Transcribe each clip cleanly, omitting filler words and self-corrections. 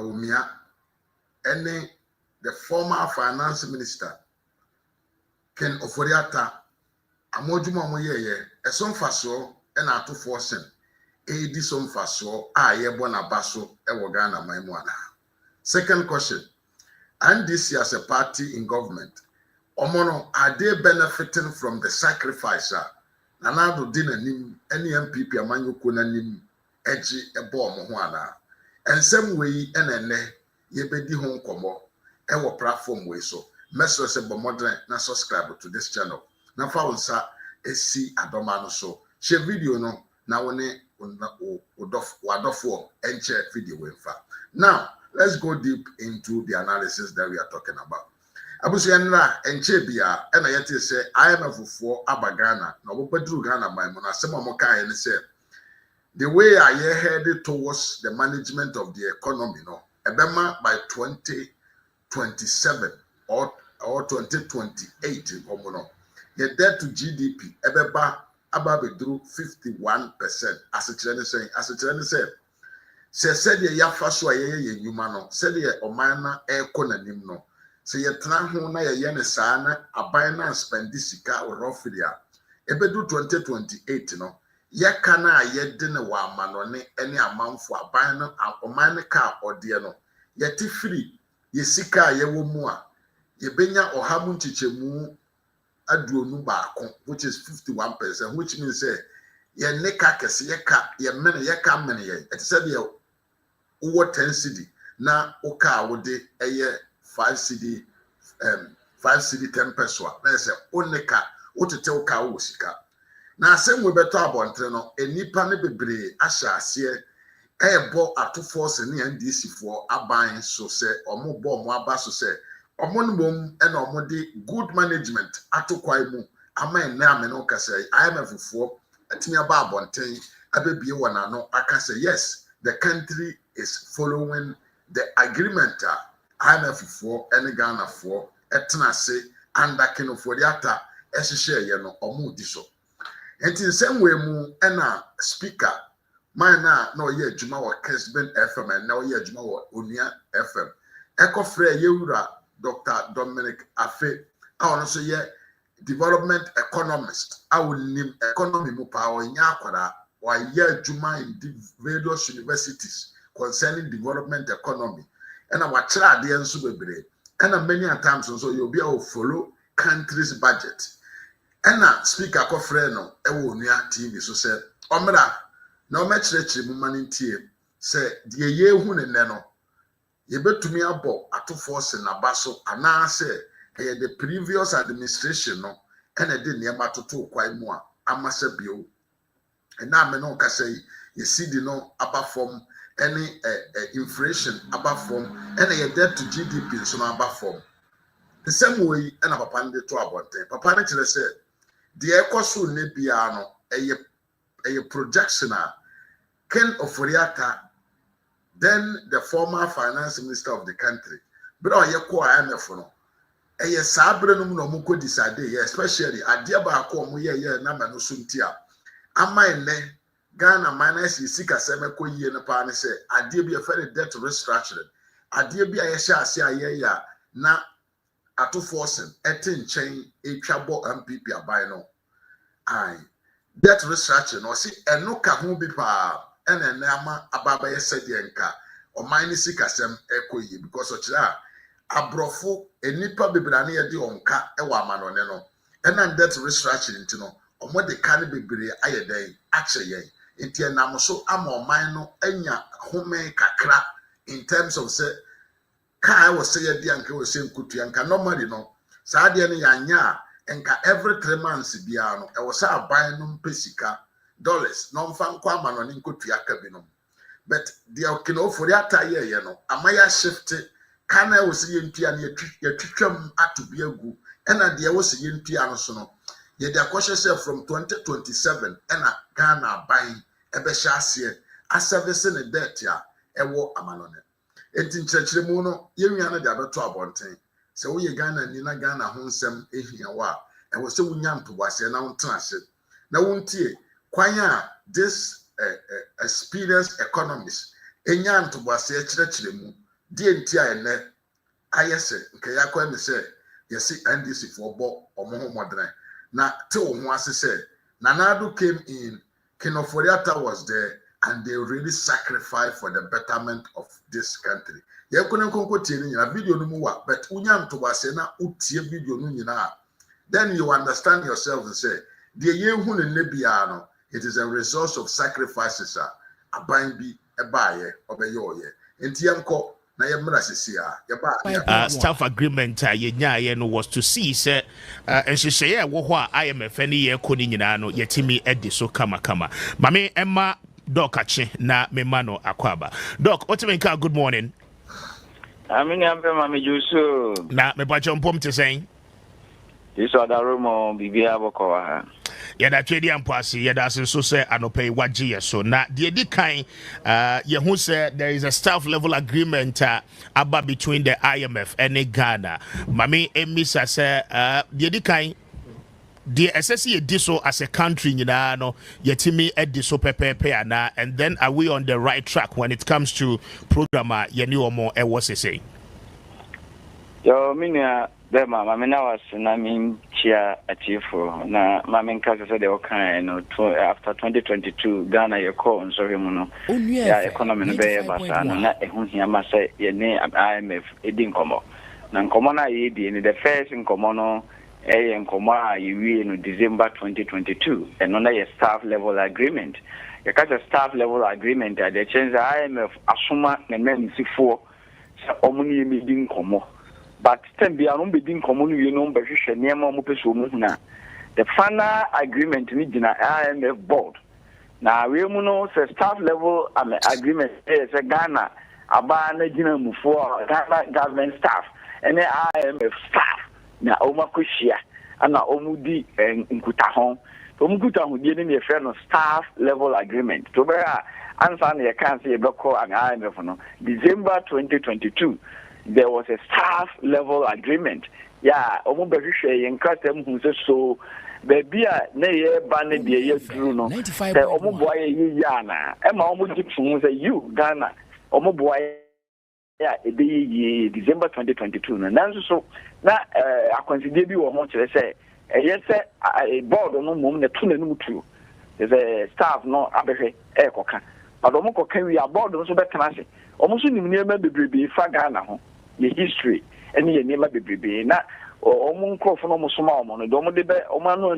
Bawumia, any the former finance minister, Ken Oforiata, Amojuma Moye, a son faso, and a to forson, a son faso, Yebona Basso, Ewagana Maimwana. Second question, and this year as a party in government, Omono, are they benefiting from the sacrifice? Nanado dinner nim, any MPP amanyo kuna nim, edgy a bomb moana. And some way, and ye be di home komo, ewo platform way so. Meso se modern na subscribe to this channel. Na found sa esi adomano so. Share video no na one wadofo enche video we fa. Now let's go deep into the analysis that we are talking about. Abusianra enche bia e na yete say IMF for abagana na obedru Ghana by mo na sema mo kai ni say the way I headed towards the management of the economy no ebema by 2027 or 2028 no your debt to GDP ebeba ababedru 51% as a trend say said ya fa so ayeye nyuma no said ye omana ekonanim no say ye tena ho na ye ne saa na aban na spend sika roughly a ebedu 2028 no yeka na yede ne wa amanone ene amanfo aban no oman ka ode no yete free ye sika ye wo mu a ye benya ohamu nchichemu aduonu baako which is 51%, which means say ye neka kese ye ka ye mene ye ka mene ye it said ye wo 10 cedi na oka wode eye 5 cedi 10 peso na say oneka wotete oka wo sika na asem we beto abontre no enipa ne bebre ahya ase ebo atofo se ne NDC for aban so say omobo omo aba so say omonbom e na omode good management atokwai mu aman na ame no ka say IMF for atimi aba abonten abebie wona no aka say yes the country is following the agreement IMF for and Ghana for etna say under Ken for the ata ehye ye no omo di so enti same way mu na speaker man na oye adwuma wo Kesben FM and na oye adwuma wo Onia FM ekofre yewura Dr. Dominic Afe awon so ye development economist awunim economy mu pa onya akwara wa ye adwuma in the various universities concerning development economy and our child the enso bebre and many times so you be able follow country's budget and speaker kofre no e wo Onia TV so say omra na o mechirechiri mu mani tie say de ye hu ne no ye betumi abo atofo se na baso ana say the previous administration no and e de niam atoto kwai mu a amasa bio and na me no ka say ye see the no aba form any inflation aba form and ye debt to GDP so na aba form the same way and papa ndi to abonte papa ne kire say the ekoso ne bia no eye projection a Ken Oforiata, then the former finance minister of the country, but I call IMF no. Eye sabre no no muko decide, especially adia ba ko mo ye na ma no suntia. Amai ne Ghana minus sika seme ko yie no pa ne say adia bi a very debt restructuring. Adia bi a ye sha ase aye ya na ato forcing etin chen etwabo MPP abai no. Ai debt restructuring or see eno ka ho bi pa ene na ama ababa ye sede nka o mine sika sem ekoyi because ochira abrofo enipa bebra na ye de onka e wa amanone no ena debt restructuring ntino omo de ka ne bebre ayeden ache yen enti enam so ama o mine no anya home kakra in terms of say kai wo say ye de anka wo say nkutu anka normally no saa de ne yanya enka every 3 months bia no e wo say aban no mpesika dollars no mfa nkwa amanone nkotu aka bi no but the okino for the attire ye no amaya shift kana wo say yentua na yetwitwam atobi agu ena de wo say yentua no so no ye de akoshe say from 2027 ena Ghana ban ebe sha ase a service ne debt ya ewo amanone enti nkyerɛkyerɛ mu no yenwia no de abeto abonten se wo ye Ghana ni na Ghana ho nsɛm ehia wa ewo se wunya ntobase na wontena ase na wontie kwan a this experienced economists enya ntobase kyerɛkyerɛ mu DNT ene ayese nke yakwa ne se yesi NDC for bo omo modern na te wo ho ase se Nanado came in, Kinoforiata was there, and they really sacrificed for the betterment of this country. You couldn't a video no more, but unyam to wasena utie video no nyina. Then you understand yourself and say, the yehu ne nebiano, it is a resource of sacrifices. Aban bi ebaye obeyoye. Enti yanko na yemra sisia yeba staff agreement ye no was to see say enhyehyeye wo ho a IMF ne ye kɔ ni nyina no yetimi edi so kama mame emma doc ache na mema no akwaba doc otimenka good morning amini ampe mame jusu na me bacho mpom te sen this other room bibia bokɔ ha yada twedi ampasi yada so say anopai wagye yeso na de di kan ye hu say there is a staff level agreement about between the IMF and Ghana mami emisa say de di kan the SSC did so as a country nyina no yetimi edi so pepepe ana and then are we on the right track when it comes to programmer yeni omo e was say yo minia the mama na was na min chia achiefo na mama nka say the kan no after 2022 Ghana ye call so him no ya economy no be basa na ehun hia ma say ye ne IMF edi nkomo na nkomo na ye di ni the first nkomo no nkomo a ye no December 2022 and on a staff level agreement you catch a staff level agreement that they change the IMF asuma na memsifo say omuni me di nkomo. But then be around being common, you know, but you should near more the final agreement with the IMF board. Now, we know the staff level agreement is a Ghana, Abana Gina Mufo, Ghana government staff, and the IMF staff. Now, Omakushia, and now Omudi and Nkutahon. Omukutahon didn't be a friend of staff level agreement. So, answer the can't say about an IMF no December 2022. There was a staff level agreement. Yeah, omo behwehwe yen kratam hu so baby a na ye ba na de ye duru no. The omo boy ye ya na. E ma omo gipfu say you Ghana. Omo boy ya e be ye December 2022 no. Nanso so na akonsider bi wo ho kire say ye say board no mum na tu na num tu. There's a staff no abehwe e koka. But omo koka wi a board no so betena se. Omo so nim niam bebrebe fa Ghana ho. The history and the name of the baby. Now, Omunko from almost small money, Domo de Omano,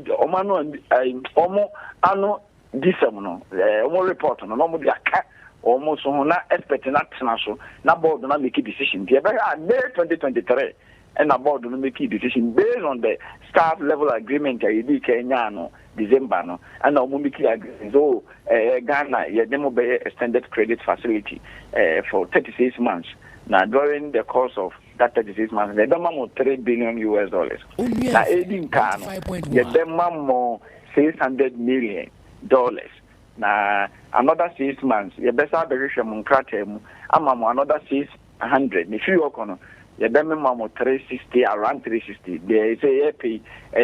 Ano, Dissemono, Omo report on Omo de Aka, almost not expecting that national, not board not make a decision. The very day 2023 and about to make a decision based on the staff level agreement, Kenyano, December, and Omumiki agreement. So, Ghana, your demo extended credit facility for 36 months. Now, during the course of that 36 months, the demand was $3 billion. Now, aiding Kano, the demand more $600 million. Now, another 6 months, the best aberration Munkratem, another 600. If you work on the demand more 360, around 360. They say pay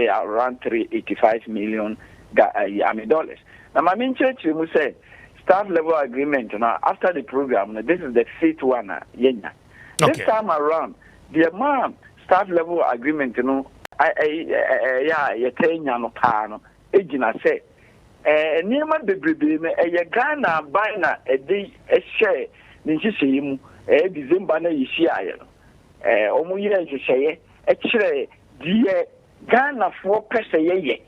around $385 million. Now, my main church, you must say, staff level agreement now after the program. This is the fifth one. Yenya. This time around, the amount staff level agreement, you know, no pano. Ejina say, Nima de Bribine, a Ghana bina a day a share. Ninjisimu, December Yishia. Omuya to say, actually, dear Ghana 4% ye.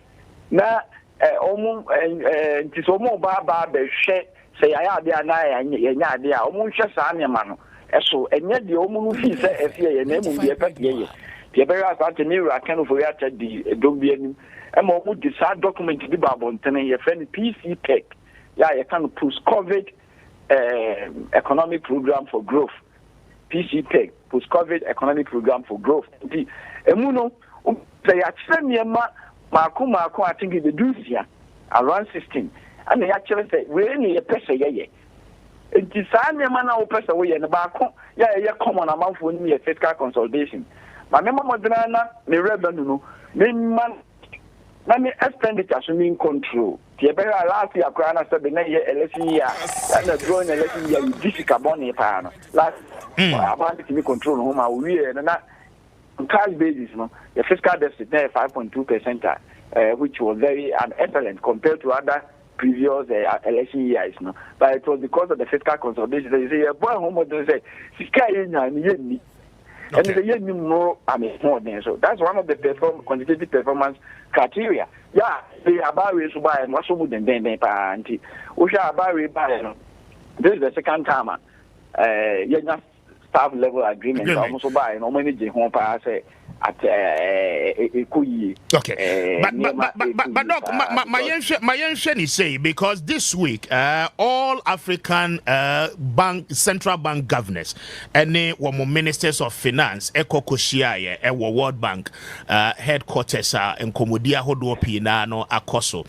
Now, nti so mo ba be hwe se ya dia na ya dia o mo hwe sa ne ma no eso enye de o mo fi se efie ye na mu bi e peke ye de be ra sa te ni ra kan for ya ta di dom bi anim e ma o mo di sa document bi ba bontene ye friend PCPEC ya ye kan post covid economic program for growth PCPEC post covid economic program for growth nti emu no se ya tsemi ma Marco, I think the Dusia around 16. And they actually say, we only a person ye. It is a man who pass away in the back. Yeah, common amount for me a fiscal consolidation. My member Moderna, me revenue, me man, na me expenditure so mean control the better last year crana said the election year and the growing election year difficult money pa last about to be control home we and na cash basis no the fiscal deficit there 5.2%, which was very excellent compared to other previous election years, no. But it was because of the fiscal consolidation. They say, "Boy, home they say, fiscal year and the year more. I mean, more than so. That's one of the quantitative performance criteria. Yeah, they are about to buy and what's more than then anti. We shall about to buy. This is the second time. Staff level agreement. Almost buy and only home pass at okay, but Doc, my is say because this week all African central bank governors and ministers of finance ekokoshia World Bank headquarters and komodia hodo pina no akoso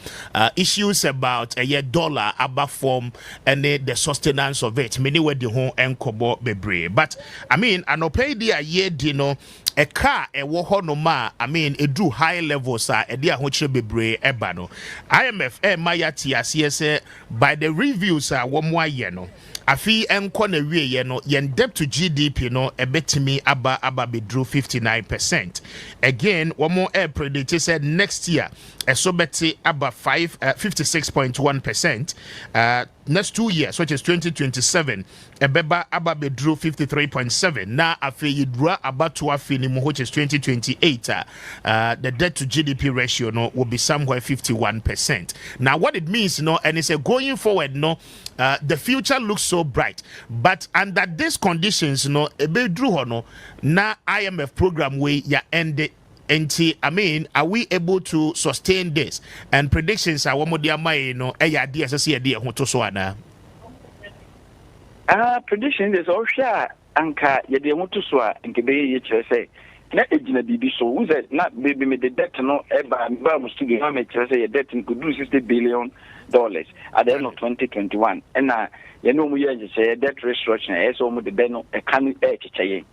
issues about a dollar above form and the sustenance of it many were the home enkobo bebre, but I mean anopay dia ye dino a car a wohonoma I mean it do high levels a dia hoche bebre eba no IMF mayati asese by the reviews one more year no afi enko na wie ye no yen debt to GDP no ebetimi aba bedru 59%. Again one more predict said next year esobeti aba 56.1%. Next 2 years, which is 2027, ebeba aba bedru 53.7. Na afi yidra aba to afinimu, which is 2028. The debt to GDP ratio no will be somewhere 51%. Now, what it means, no, and it's a going forward, no, the future looks so bright. But under these conditions, no, ebedru no, na IMF program way ya ended. I mean, are we able to sustain this? And predictions are one more dear my no idea ana. Prediction is all share anka yede mutu so nke be ye kire say na ejina bibi so who said not baby me the debt no eba ba mu studio na me kire say your debt could do $60 billion at the end of 2021 and you know mu ye say debt restructuring so mu de be no e kan e kikye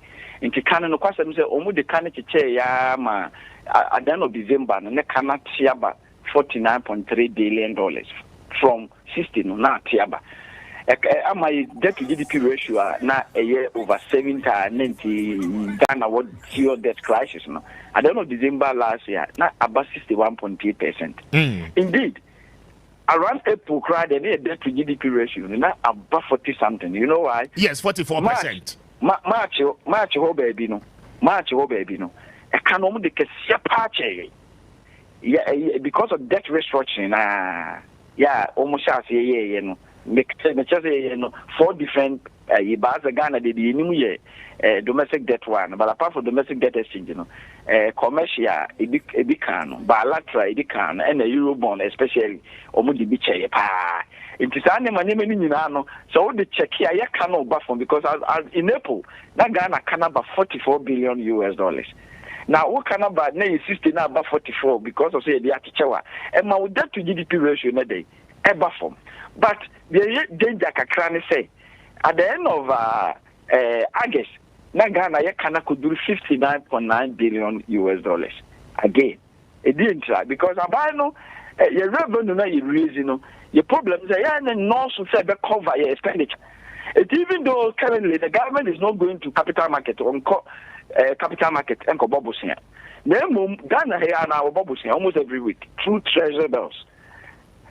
nti kan no kwasem say omu de kan kikye ya ma at the end of December no ne kan tiaba $49.3 billion from 60 no na tiaba my debt to GDP ratio na a year over 70 Ghana what zero debt crisis no at the end of December last year na about 61.8%. Indeed around April cry the debt to GDP ratio na about 40 something. You know why? Yes, 44%. March ho baby no economy de kesia pache because of debt restructuring almost as ye no make no 4 different Ghana de domestic debt one, but apart from domestic debt exchange commercial ebikano bilateral ebikano and the Eurobond especially omudi biche pa it is no so the check here you cannot buffer because as in April that Ghana can about $44 billion. Now what can about na 60 now about 44 because of say the atichewa and my debt to GDP ratio na day e buffer. But the danger kakra say at the end of August na Ghana you can could do $59.9 billion. Again it didn't try because about no your revenue na you raise your problem is that no so say cover your expenditure. Even though currently the government is not going to capital market and bubbles here. Then Ghana here now bubbles here almost every week through treasury bills.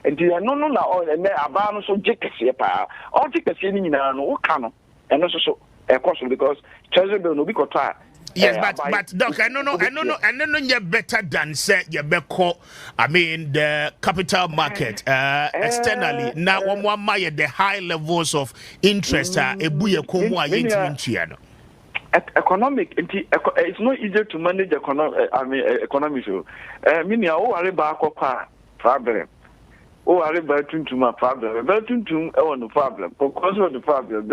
And they are no and they are so jickets here all tickets in no cano and also so because treasury bill no be got. Yes, but Doc, I don't know you better than say you beko. I mean the capital market externally now one the high levels of interest economic it's not easy to manage economic meaning worry about problem. Oh, I read to my problem. No problem. Because of the problem.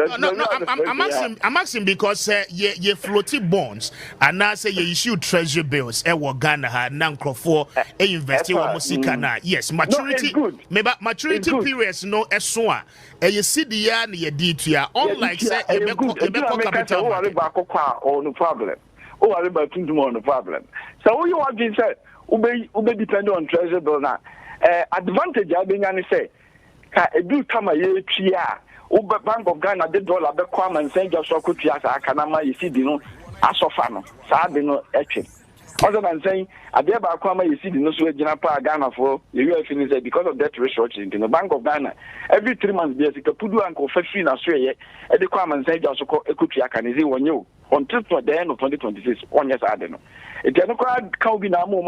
I'm asking because you floating bonds and now say you issue treasury bills. Ghana had non-crofo invest in Musicana. Yes, maturity. Maybe maturity periods no eswa. You see the year near D2. Unlike say you capital market. No problem. Oh, I remember too on the problem. So you want to say, ube depend on treasury bill now. Advantage I being any say, do come a year chia. Uber Bank of Ghana the dollar be kwam and send just so could ya kanama you see no asofano. Sa be no etche. Other than saying, I be about kwama you see no so Ghana Ghana for you finish because of that restructuring in the Bank of Ghana. Every 3 months there's a pudu and co free in Australia. At the kwam and send just so ekutia can is one you until the end of 2026. 1 year I don't know. It can be now more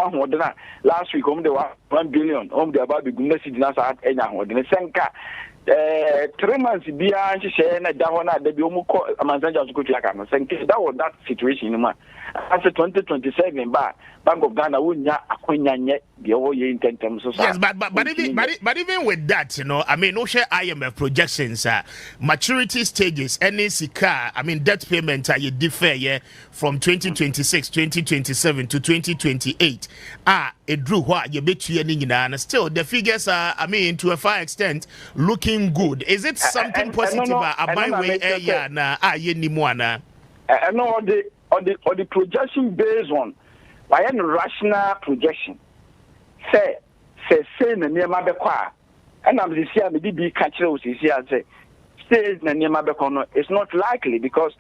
last week there was 1 billion the about the goodness in Nasa at any senka 3 months beyond share that one at the Biomuko Amazon good like that was that situation as a 2027 Bank of Ghana would not acquaint yet the whole year in terms of yes, but even with that, you know, I mean, no share IMF projections, maturity stages, any sika, I mean, debt payment you differ from 2026, 2027 to 2028. It drew what you bet you and still the figures are, I mean, to a far extent, looking good. Is it something positive? About way I know or the projection based on by any rational projection. Say na niema bekwa and I'm this year me be catch us this year say na niema bekwa no it's not likely because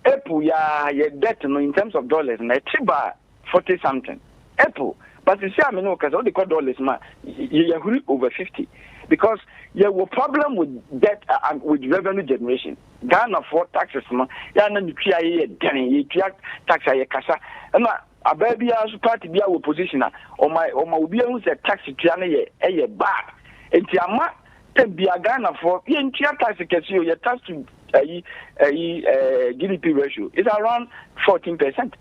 Apple ya debt no in terms of dollars na tiba 40 something Apple but this year me no cause all the dollars ma you over 50 because you have a problem with debt and with revenue generation. Ghana for taxes no ya na ni tria ye den ye tria tax ya kasa na a baby as party be our position or my obi who say tax tria na ye bad enti ama tem bia Ghana for ye tria tax kesi ye tax to GDP ratio is around 14%.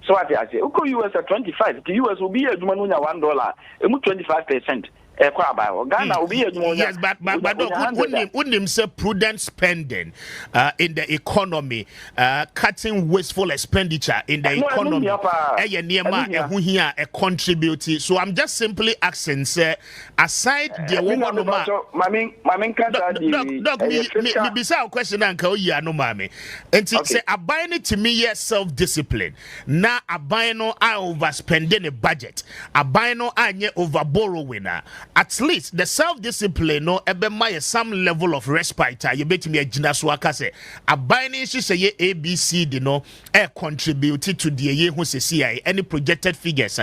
So what I say, okay, US at 25, the US will be a $1, 25%. Ghana will be yes, but wouldn't him say prudent spending in the economy, cutting wasteful expenditure in the economy, a contribute. So I'm just simply asking, sir, aside the woman, me bisa question uncle ya no mami, and say abide to me self-discipline. Now abide no I overspending a budget, abide no I over borrowing. At least the self-discipline no ebe some level of respite you bet me a jinasu akase abine say ABC no contribute to the year who say any projected figures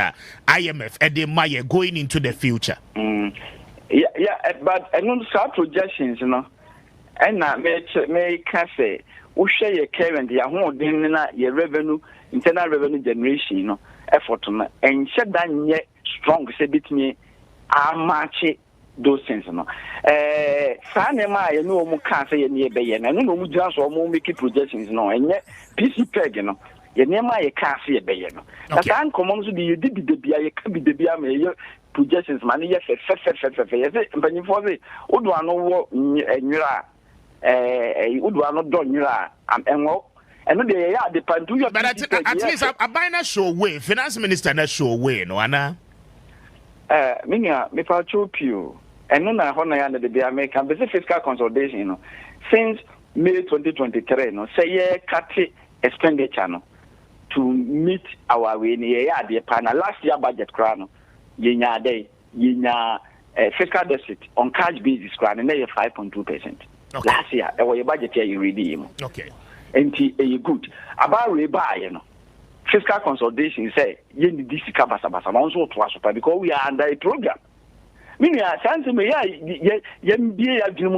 IMF my going into the future. Yeah, but I know some projections, you know, and may say we share your current your revenue, internal revenue generation, you know, effort and shut down yet strong say bit me. I match those things, no. Sanema, you know, can't say any bay, and I know we just or make projections, no, and yet PC peg, you know, you near my can't see a bay, no. That's uncommon to be you did the beer, you can be the beer, your projections, money, yes, but you for the Udwa no and you are Udwa not done, you are, and well. And they are the Pandu, but at least a binary show way, finance minister, not show way, no, Anna. Me for you, and no na hona ya the American basic fiscal consolidation, you know, since May 2023, no, say yeah, cut expenditure no to meet our way near the panel last year budget crown, yinya day, yinya fiscal deficit on cash basis crown and 5.2%. Last year, our budget year you redeem. Okay. And good about rebuy, you know. Fiscal consolidation say you need this kabasa also to us because we are under a program. Meaning, Sansa me ya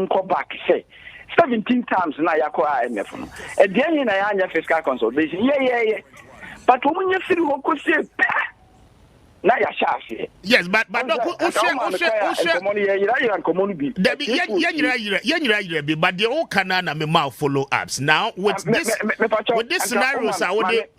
come back say 17 times na ya ko IMF no. E dey na ya anya fiscal consolidation. Yeah. But when you feel what ko say na ya shafi. Yes, but but but the all canana me mouth follow ups. Now with this scenarios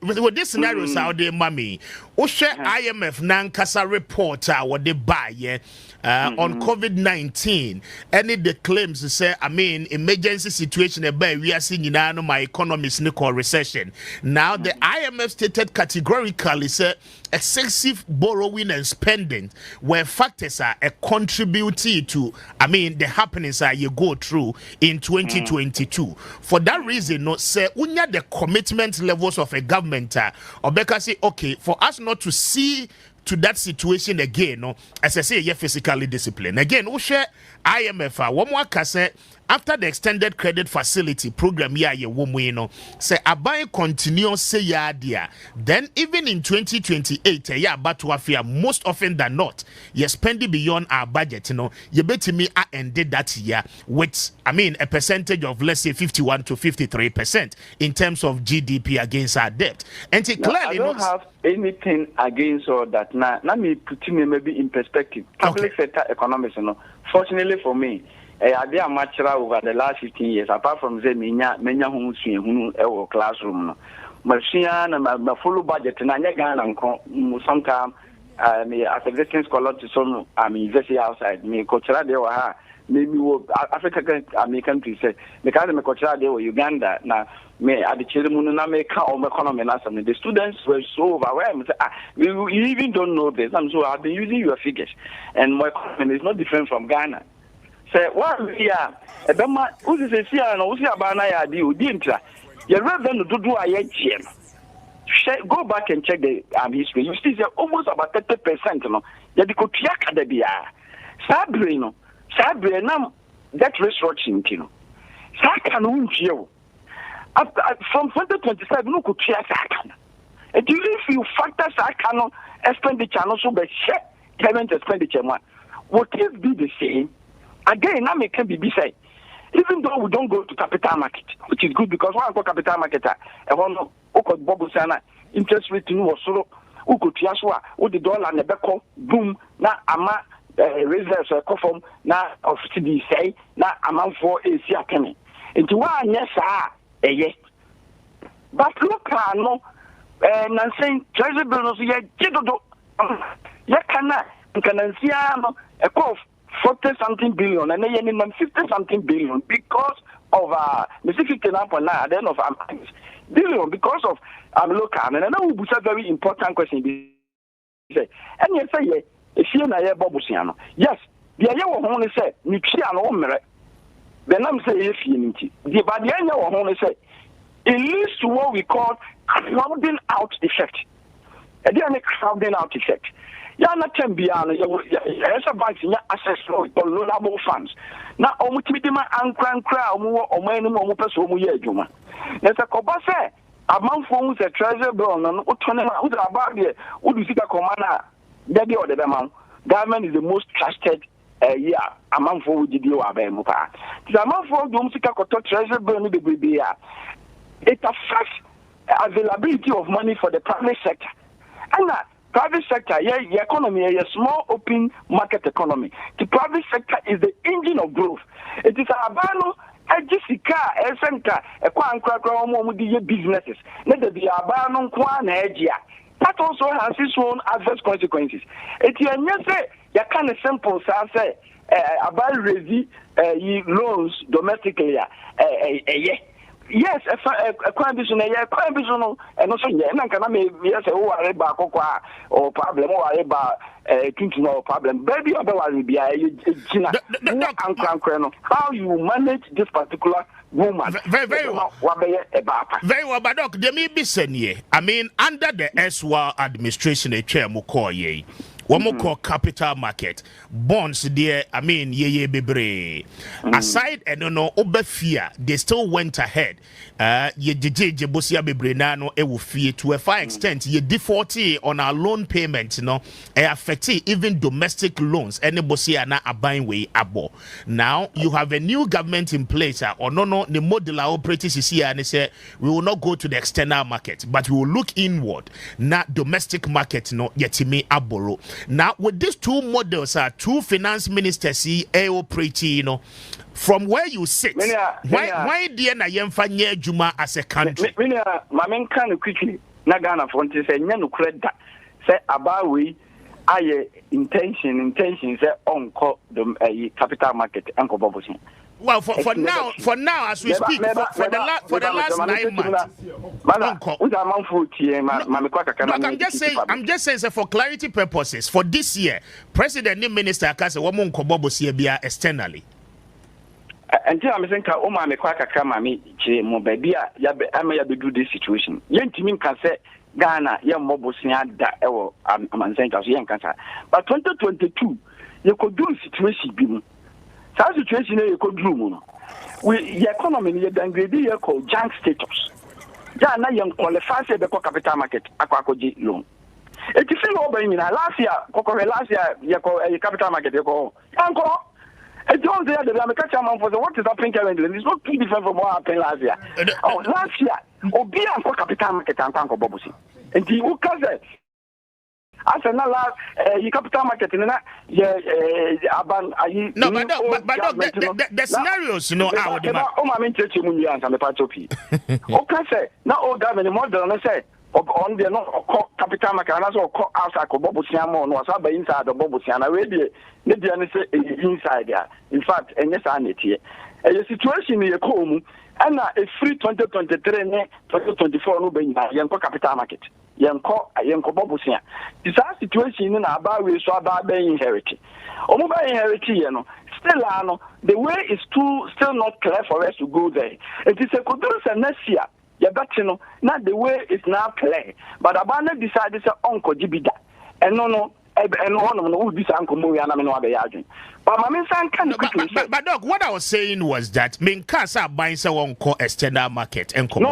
with this scenarios out there, mommy. IMF nankasa report what they buy on COVID-19. Any the claims say, I mean, emergency situation about we are seeing in my economies nickel recession. Now the IMF stated categorically say excessive borrowing and spending where factors are contributing to, I mean, the happenings that you go through in 2022. For that reason, no say unya the commitment levels of a government or because say okay for us not to see to that situation again, no, as I say, you're physically disciplined. Again, we share IMF, one more say after the extended credit facility program, yeah, you know, say abai continue say yeah, dear. Then even in 2028, yeah, but to affair most often than not, you're spending beyond our budget, you know, you bet me I ended that year with, I mean, a percentage of let's say 51 to 53% in terms of GDP against our debt. And it clearly I don't have anything against all that. Now, let me put me maybe in perspective. Public sector economics, you know, fortunately for me, I did a much over the last 15 years, apart from the many homes in classroom. Machine and my full budget, and I get sometimes as a visiting scholar to some university outside. Me, cultural they were maybe African countries say, because I'm a cultural they were Uganda. Now, me at the children, I make our economy. The students were so overwhelmed. You even don't know this. So I've been using your figures, and my economy is not different from Ghana. Say one year, a bema who is a seer and also a banana dintra. Your revenue to do a year. Go back and check the history. You see, almost about 30%. No, you could check the beer. Sabrino, that restructuring, you know. Sakan you. From 2027, no could check Sakan. And if you factor Sakan expenditure, also be check payment expenditure, would it be the same? Again, I can be say, even though we don't go to capital market, which is good because one go capital market, a one could bubble sana interest rate was solo, who could yaswa, who the dollar and the beko boom, na ama reserves a coffin, na of CD say, na amount for a siakemi. Into one, yes, yes. But look, no, and I'm saying, treasure bills, yeah, jido, yakana, can see a cough. 40-something billion and then 50-something billion because of Mr. 59.9 at the end of billion because of local. And I know it's a very important question. And you say, if you know Bobusiano, yes, the idea of only say, Nutrian or merit. Then I'm saying, if you need the by the end of only say, it leads to what we call crowding out effect. And then a crowding out effect. Ya na tembiano ya banks nya access to loanable funds na omutimidima ankra omanu mo pese omu ye adwuma na se koba se amanfo mu se treasure bill no utone na udra ba de udu sika koma na de o de be man government is the most trusted amanfo wo gidi wa ba mu pa the amanfo do mu sika koto treasure bill no be ya it affects availability of money for the private sector and private sector, the economy is a small open market economy. The private sector is the engine of growth. It is a bano, a Jessica, a center, a businesses. Let there be a bano, that also has its own adverse consequences. It is you kind of simple, say, about raising loans domestically, yes, a crime is and also, and can I maybe yes, or problem or problem. Baby, otherwise, be how you manage this particular woman. Very well, but doc, there may be senior. I mean, under the SWA administration, a chair Mukoye. One more call capital market bonds there. I mean, ye bebre. Aside and no obefia, they still went ahead. Ye JJ bosia bebre nano ewu fee to a fine extent. Ye defaulty on our loan payment, no, affect even domestic loans. Any bosia na abine way abo. Now you have a new government in place. Or no, the model operators is here and they say we will not go to the external market, but we will look inward. Na domestic market, no, yetime aboro. Now, with these two models, two finance ministers operating, you know, from where you sit, why dear na yemfanye Juma as a country? My main kind of quickly, Nagana Fonte say, Nanu Creda, say Abawi, aye intention say onko the capital market anko bobusin. Well, for now, as we speak, for the last 9 months. I'm just saying, for clarity purposes, for this year, President and Minister Akase woman kobobo siebia externally. Until I'm saying, "Oh my, me kwaka kama me che mo baby ya be do this situation." Yentimi can say Ghana ya mobosia da ewo am saying because yen kasa. But 2022, you could do situation bi mu. That situation you could do mu no. The economy you downgrade you call junk status. Ya na yen qualify say be capital market akwakoji loan. It is feel over in last year you call capital market you call. Anko it don't say the American man for what is happening currently. It's not too different from what happened last year. Last year, Obi and capital market and Tanko Bobusi. And the Ukaze. As another capital market in no, but the scenarios, you know, how my main church in the party. Okay, say, now all government model, and I say, on the no capital market, and also outside Bobusiamo, was up inside the Bobusiana, maybe inside there. In fact, and yes, I need here. A situation in the home, and a free 2023, 2024, no being Yanko capital market. Yanko Bobusia. This situation in our we so about being inherited. Omuba inherited, you know, still, the way is still not clear for us to go there. It is a good next year. You not the way is now clear. But Abana decided to Uncle Jibida. And no. And one of them be Uncle Muriana and no other agent. But my son can quickly. But Doc, what I was saying was that Minkasa buying someone called external market and what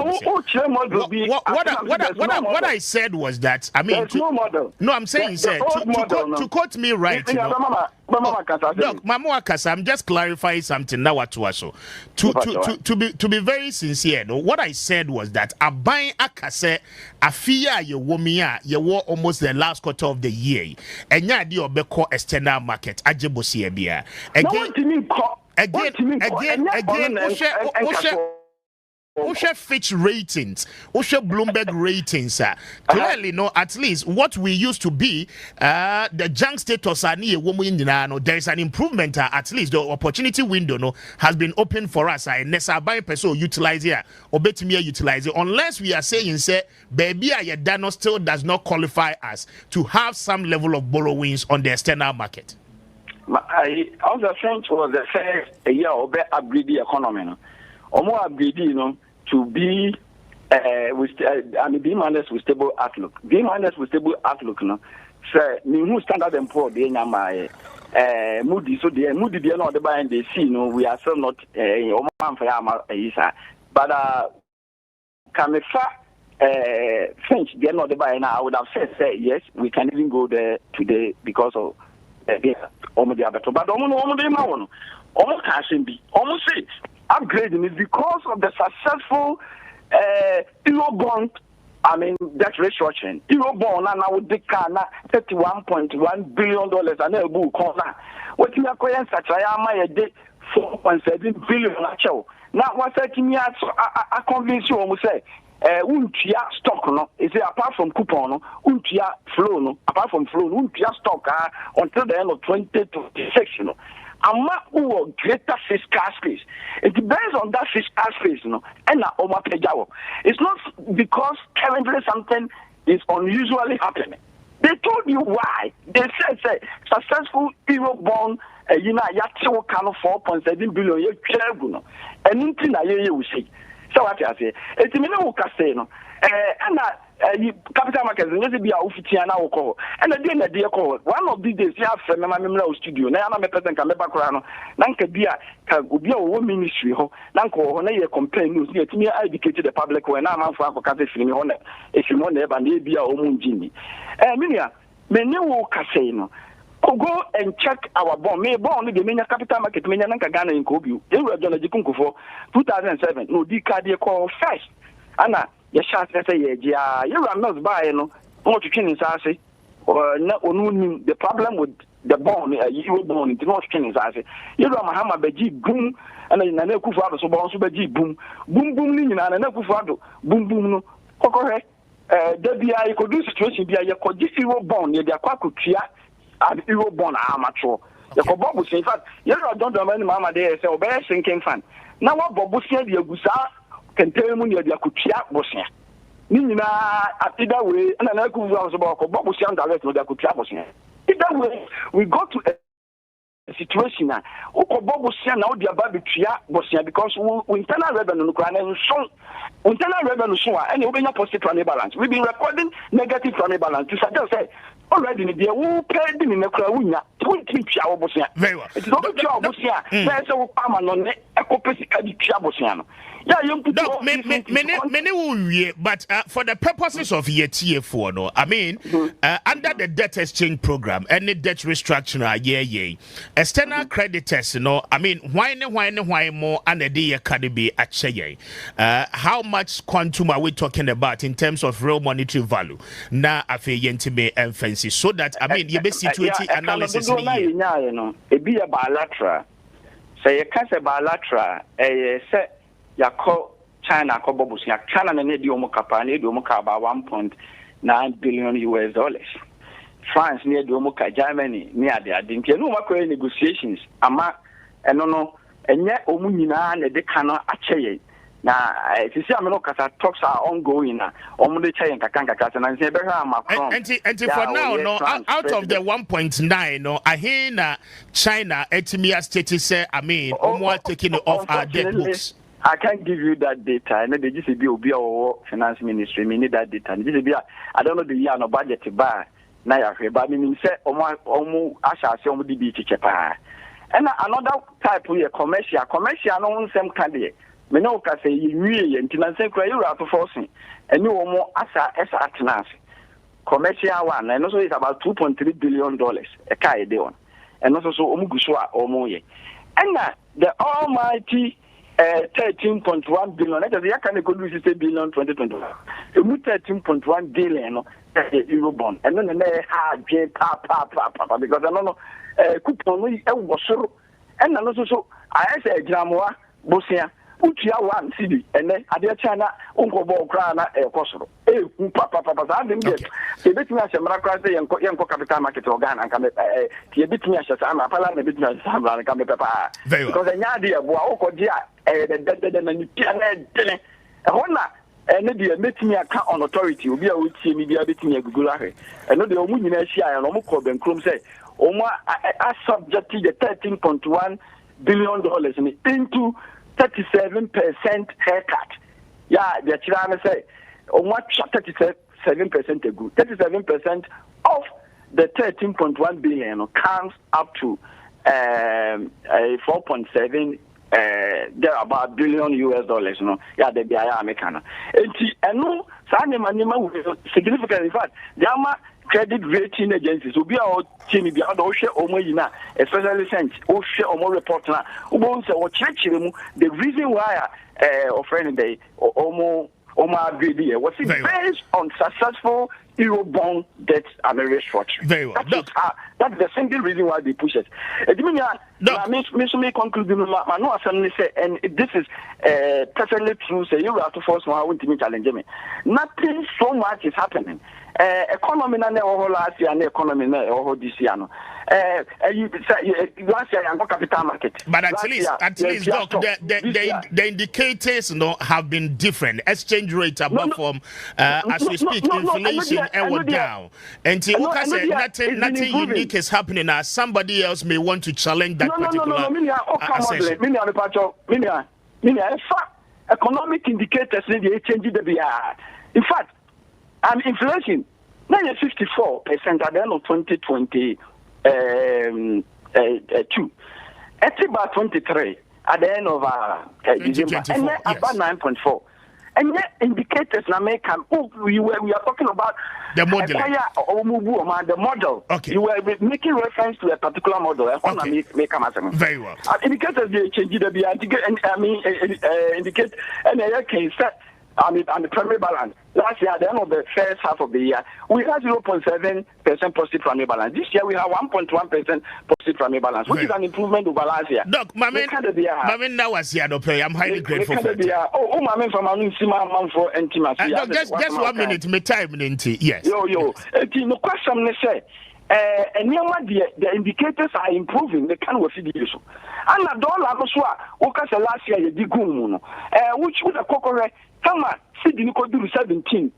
I said was that I mean no model. No, I'm saying to quote me right. Doc, Mama Kasa, I'm just clarifying something now what was so. To be very sincere, no, what I said was that a buying Akase a fear your woman you were almost the last quarter of the year. And ya di obeko external market ajebosie bia again Osha Fitch ratings, Osha Bloomberg ratings. Clearly, no, at least what we used to be, the junk status are near woman. There is an improvement. At least the opportunity window no has been open for us. And Nessa buying person utilize here or bet me utilize it. Unless we are saying say, baby, Dano still does not qualify us to have some level of borrowings on the external market. I also think was the first year of upgrade the economy. No? Or more upgrade, to be being honest with stable outlook. Being honest with stable outlook, no. So, who Standard and Poor, they my Moody, so the Moody, they are not the buying they see, no, we are still not but French, they are not the buying. I would have said yes, we can even go there today because of the other. But almost can't be almost it. Upgrading is because of the successful Eurobond, debt restructuring. Eurobond and now the Kana $31.1 billion and a book corner. What you are calling such a day 4.7 billion actual. Now what's that me I convince you almost say untia stock no is apart from coupon no untia flow no apart from flow untia stock until the end of 2026 you know. Who greater fiscal space. It depends on that fiscal space, you know. And it's not because currently something is unusually happening. They told you why. They said successful Eurobond, yatiwo kano 4.7 billion and anything you say. So what I say, it's me no say no. And capital markets and be a now call. And again, the dear call. One of these days, you have a memorial studio. Now I'm a person can never crown. Nanka dear can be a ministry. Nanko, when you complain, you see me educated the public when I'm for Catholic on it. If you want to and be a woman, Jimmy. Minia, many will casino. Go and check our bond. May bond the main capital market, Menanka Ghana in Kobu. They were done a Jikunko for 2007. No, the card call first. Anna. Yes, I say, yeah, you are not buying, what you can say, or the problem with the bond, you were born into North Kennedy. You are Mahama Beji boom, and then I Kufado, so Bonsu Beji boom, boom, boom, and I Kufado, boom, boom, no, correct. Debia, you could do situation be a could euro bond near the Aquacutia and euro bond amateur. The Cobobus, in fact, you don't know many mamma there, so bear sinking fan. Now, what Bobusia, the Agusa can tell you near the Akutia Bosnia. Nina, either way, and I could was about Bobusian direct with the Akutia Bosnia. Either way, we go to a situation now. Bobusia now the Babitia Bosnia because we internal revenue and so internal revenue so and you bring positive planning balance. We've been recording negative planning balance. To suggest say already the who paid in the crowd. Very well. It's not Bosnia. There's a palm on the Ecopesica Bosniano. Yeah, you no, many but for the purposes of year TF4, no, I mean, under the debt exchange program, any debt restructuring, external creditors, no, I mean, why more, and a day can be at Cheye. How much quantum are we talking about in terms of real monetary value? Na afeyentime emphasis, so that I mean, you be situated analysis. It be a bilateral. Say you can't say bilateral. Say Yako China Kobobus Yak China and Ediomo Kapa near Domoka about $1.9 billion US. France near Domoka, Germany near the Adink. You know what negotiations. Ama and no, and yet Omunina and they cannot achieve. Now, if you see, I'm not talks are ongoing. Only China Kakanka and I say, and for now, no, out of the 1.9, no, I hear China, Etimia status say, I mean, taking it off our debt books. I can't give you that data. I know they just be our finance ministry. We need that data. I don't know the year no budget to buy. Now, but I mean, say, almost I shall say, almost be cheaper. And another type of commercial, no same candidate. Me no ka say you and say you are forcing. And you more as a commercial one. And also it's about $2.3 billion. A car day one. And also so omuguswa or more. And the almighty 13.1 billion. That is the kind of good use billion 2021. You move 13.1 billion euro bond, and then they have because I don't know coupon was so, and also so I say Gramoa Bosnia. Utia one city and then Adia China Uncle Crana Cosro. Papa, I didn't get a bit much America and capital market organ and come a bit much as I'm a palan a bit much and come papa. Because an idea Wako Dia and a Hona and maybe a meeting account on authority will be a with me a bit near Google. And not the Omunia and Omuko and Crum say, Oma, I subjected the $13.1 billion into 37% haircut. Yeah, the China say, on what 37% ago, 37% of the 13.1 billion comes up to 4.7 there about billion US dollars. No, yeah, the BIA American. And no, significant. In fact, the credit rating agencies will be our team be out of share especially since share or more report now. The reason why offering the Omar BD was based on successful Eurobond debt restructuring. Very well. That's the single reason why they push it. Me conclude no assembly say, and this is perfectly true. Say you have to force one. I want to challenge me. Nothing so much is happening. Economy na last year and economy na this year no. Last year and capital market. But at least, Doc, the indicators have been different. Exchange rate above from as we speak, inflation and down. And nothing unique is happening as somebody else may want to challenge that particular assertion. Economic indicators they change the BR. In fact, inflation, now 54% at the end of 2022. It's about 23 at the end of December, and then about 9.4. And yet indicators now make we are talking about the model. The model. Okay. You were making reference to a particular model. Okay. Very well. Indicators they change the indicate and indicate and case and the primary balance. Last year, at the end of the first half of the year, we had 0.7% positive primary balance. This year, we have 1.1% positive primary balance, which is an improvement over last year. Doc, Mamin, now was here, I'm highly grateful for it. Mamin from Anunsima, for intimacy. Doc, just 1 minute, me time, yes. No question, they say. And the indicators are improving. They can't see the issue. And the dollar also, last year, you did which would a cockle, come on, see the do 17.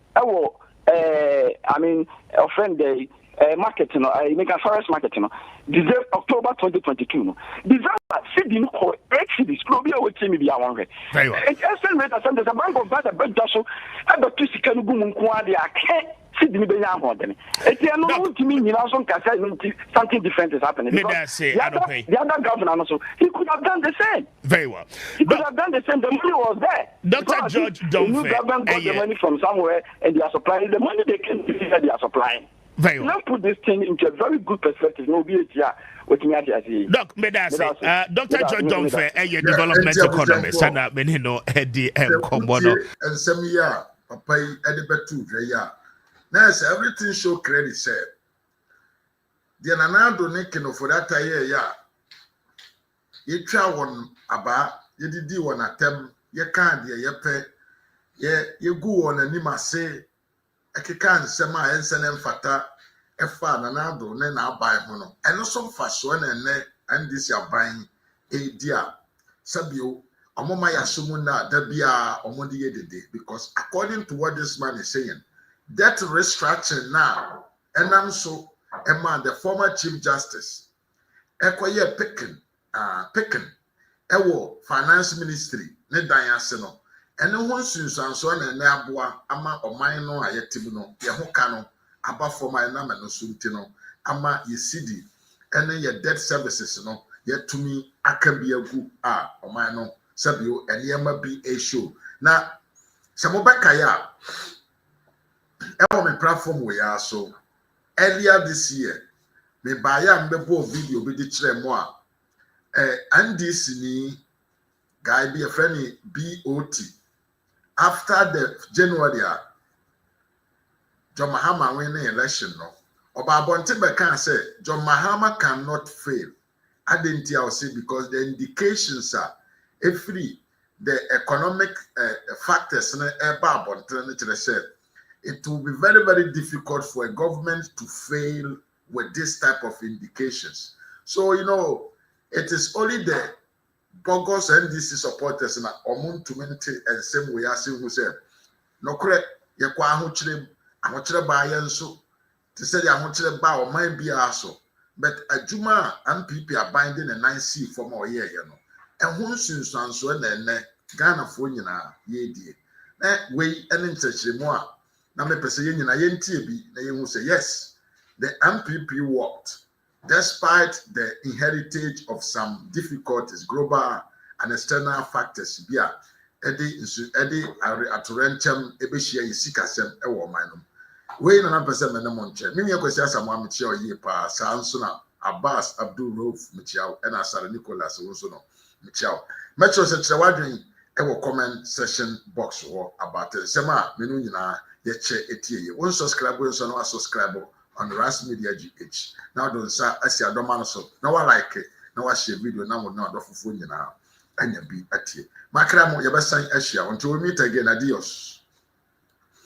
Offend the marketing, I make a forest marketing. December, October 2022. December, see the new exodus, Globia with Timmy Biawan. Very well. It's estimate that there's a bank of that, a bed dash, and the Tusican Boom Quadia can't. The something different is happening. The other governor also, he could have done the same. Very well. He could have done the same. The money was there. Dr. George Domfe. The new government got the money from somewhere and they are supplying the money they can deliver, they are supplying. Very well. Now put this thing into a very good perspective. No be here with me as Doc, Dr. George Domfe, a development economist, and Menino Eddie M. Combono. And some year, Papa Edibetu, now, everything show credit, sir. The Nanado Nikino for that year, you try one about, you did one attempt, you can't, you pay, you go on and you must say, I can't sema and send them fata, a fan Nanado, then I'll buy one. And also fashion and this you're buying a dear Sabio, Omoma Yasumuna, Debia, Omodi Day, because according to what this man is saying, that restructuring now, and I'm so a man, the former Chief Justice, Ekoye Pekin, Ewo Finance Ministry, ne Dayaseno, and no one since and so on and Nabua, Ama or Mino, Ayetibuno, Yahokano, Abba for my Nama no Suntino, Ama Yesidi, and then your debt services, no, yet to me, I can be a good or Mino, Sabio, and Yama be a show. Now, Samobakaya. My platform we are so earlier this year. Me buy a video with the tremor. And this ni guy be a friendly BOT. After the January, John Mahama winning election. No, Oba Bontiba can say John Mahama cannot fail. I didn't say because the indications are every the economic factors it will be very, very difficult for a government to fail with this type of indications. So, it is only the bogus NDC supporters and Omun to maintain and same way as who said, no correct, Yakwa Amuchre Bayan so to say Amuchre Ba or might be also. But a Juma and people are binding a 9C for more year, And who since and so and Ghana for ye dear. We and in more. Now, me say you say yes, the MPP worked despite the inheritage of some difficulties, global and external factors. Yeah, Eddie Aturenchem Ebeshia Yisikasem Ewo Manum. We no person na monche. Me kwesi asamo amechia oye pa sanso na Abbas Abdul Rauf mechia and Asara Nicholas wonso no mechia. Metro se kire wadwen ewo comment section box wo about it. Sema menu nyina ye che etie ye. Won subscribe won so no subscribe on the Ras Media GH. Now don't say asi adoma no so. Na wa like na wa share video na won na adofofo nyina anya bi atie. Makra mo ye besan ahia until we meet again. Adios.